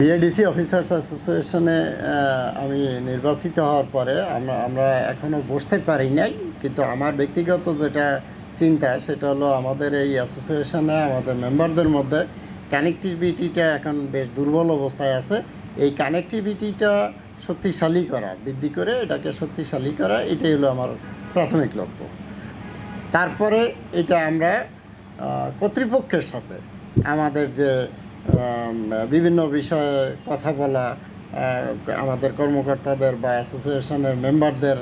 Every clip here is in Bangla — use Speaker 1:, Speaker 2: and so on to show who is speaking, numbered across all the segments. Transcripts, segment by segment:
Speaker 1: বিএডিসি অফিসার্স অ্যাসোসিয়েশনে আমি নির্বাচিত হওয়ার পরে আমরা এখনও বসতে পারি নাই, কিন্তু আমার ব্যক্তিগত যেটা চিন্তা সেটা হলো আমাদের এই অ্যাসোসিয়েশনে আমাদের মেম্বারদের মধ্যে কানেক্টিভিটিটা এখন বেশ দুর্বল অবস্থায় আছে। এই কানেক্টিভিটিটা শক্তিশালী করা, বৃদ্ধি করে এটাকে শক্তিশালী করা, এটাই হলো আমার প্রাথমিক লক্ষ্য। তারপরে এটা আমরা কর্তৃপক্ষের সাথে আমাদের যে বিভিন্ন বিষয়ে কথা বলা, আমাদের কর্মকর্তাদের বা অ্যাসোসিয়েশনের মেম্বারদের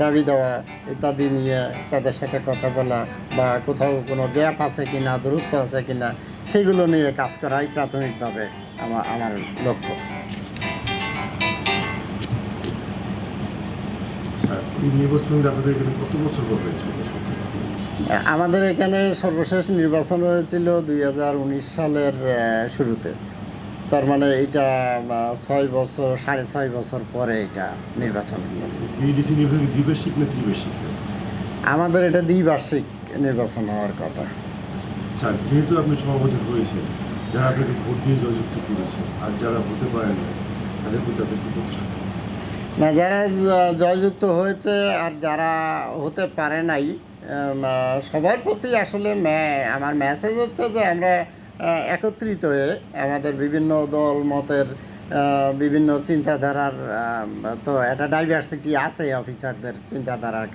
Speaker 1: দাবি দেওয়া ইত্যাদি নিয়ে তাদের সাথে কথা বলা, বা কোথাও কোনো গ্যাপ আছে কি না, দূরত্ব আছে কি না, সেগুলো নিয়ে কাজ করাই প্রাথমিকভাবে আমার লক্ষ্য। আমাদের এখানে সর্বশেষ নির্বাচন হয়েছিল 2019 সালের শুরুতে। তার মানে এটা 6 বছর, 6.5 বছর পরে এটা নির্বাচন হলো।
Speaker 2: দ্বিবার্ষিক না ত্রিবার্ষিক?
Speaker 1: আমাদের এটা দ্বিবার্ষিক নির্বাচন হওয়ার কথা।
Speaker 2: স্যার, যেহেতু আপনি সভাপতি হয়েছেন, যারা আপনাকে ভোট দিয়ে জয়যুক্ত করেছেন আর যারা হতে পারেন না, তাদের প্রতি আপনি কী করতে চান?
Speaker 1: না, যারা জয়যুক্ত হয়েছে আর যারা হতে পারে নাই, সবার প্রতি আসলে আমার মেসেজ হচ্ছে যে আমরা একত্রিত হয়ে আমাদের বিভিন্ন দল মতের, বিভিন্ন চিন্তাধারার, তো একটা ডাইভার্সিটি আছে অফিসারদের চিন্তাধারার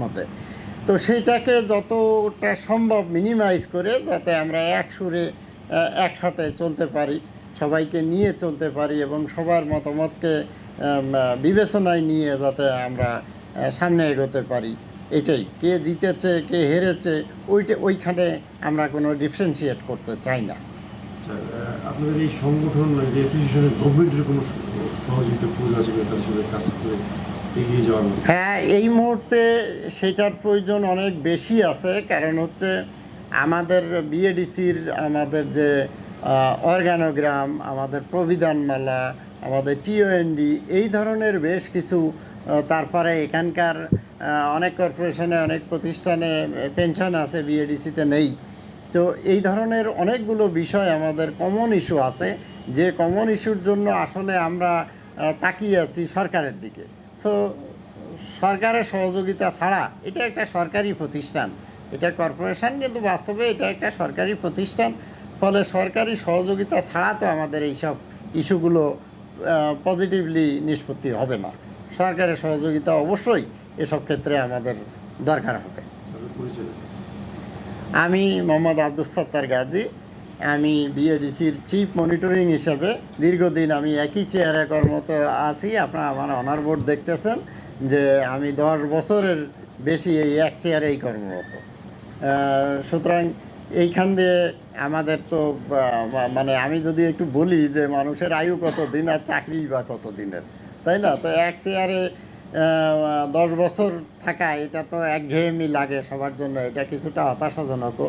Speaker 1: মতে, তো সেইটাকে যতটা সম্ভব মিনিমাইজ করে যাতে আমরা এক সুরে একসাথে চলতে পারি, সবাইকে নিয়ে চলতে পারি এবং সবার মতামতকে বিবেচনায় নিয়ে যাতে আমরা সামনে এগোতে পারি, এটাই। কে জিতেছে কে হেরেছে ওইখানে আমরা কোনো ডিফারেন্সিয়েট করতে চাই না।
Speaker 2: আপনাদের এই সংগঠন যে অ্যাসোসিয়েশনের গভর্নমেন্টের কোনো সহযোগিতা প্রয়োজন আছে তার সাথে কাজ করে এগিয়ে যাওয়ার?
Speaker 1: হ্যাঁ, এই মুহূর্তে সেটার প্রয়োজন অনেক বেশি আছে। কারণ হচ্ছে আমাদের বিএডিসির আমাদের যে অর্গানোগ্রাম, আমাদের প্রবিধানমালা, আমাদের টিওএনডি, এই ধরনের বেশ কিছু, তারপরে এখানকার অনেক কর্পোরেশনে অনেক প্রতিষ্ঠানে পেনশন আছে, বিএডিসিতে নেই। তো এই ধরনের অনেকগুলো বিষয় আমাদের কমন ইস্যু আছে, যে কমন ইস্যুর জন্য আসলে আমরা তাকিয়ে আছি সরকারের দিকে। সো সরকারের সহযোগিতা ছাড়া, এটা একটা সরকারি প্রতিষ্ঠান, এটা কর্পোরেশন, কিন্তু বাস্তবে এটা একটা সরকারি প্রতিষ্ঠান। ফলে সরকারি সহযোগিতা ছাড়া তো আমাদের এইসব ইস্যুগুলো পজিটিভলি নিষ্পত্তি হবে না। সরকারের সহযোগিতা অবশ্যই এসব ক্ষেত্রে আমাদের দরকার হবে। আমি মোহাম্মদ আব্দুস সাত্তার গাজী। আমি বিএডিসির চিফ মনিটরিং হিসেবে দীর্ঘদিন আমি একই চেয়ারে কর্মরত আছি। আপনারা আমার অনার বোর্ড দেখতেছেন যে আমি 10 বছরের বেশি এই এক চেয়ারেই কর্মরত। সুতরাং এইখান দিয়ে আমাদের তো মানে আমি যদি একটু বলি যে মানুষের আয়ু কত দিন আর চাকরি বা কত দিনের, তাই না? তো এক চেয়ারে 10 বছর থাকা, এটা তো একঘেয়েমি লাগে সবার জন্য, এটা কিছুটা হতাশাজনকও।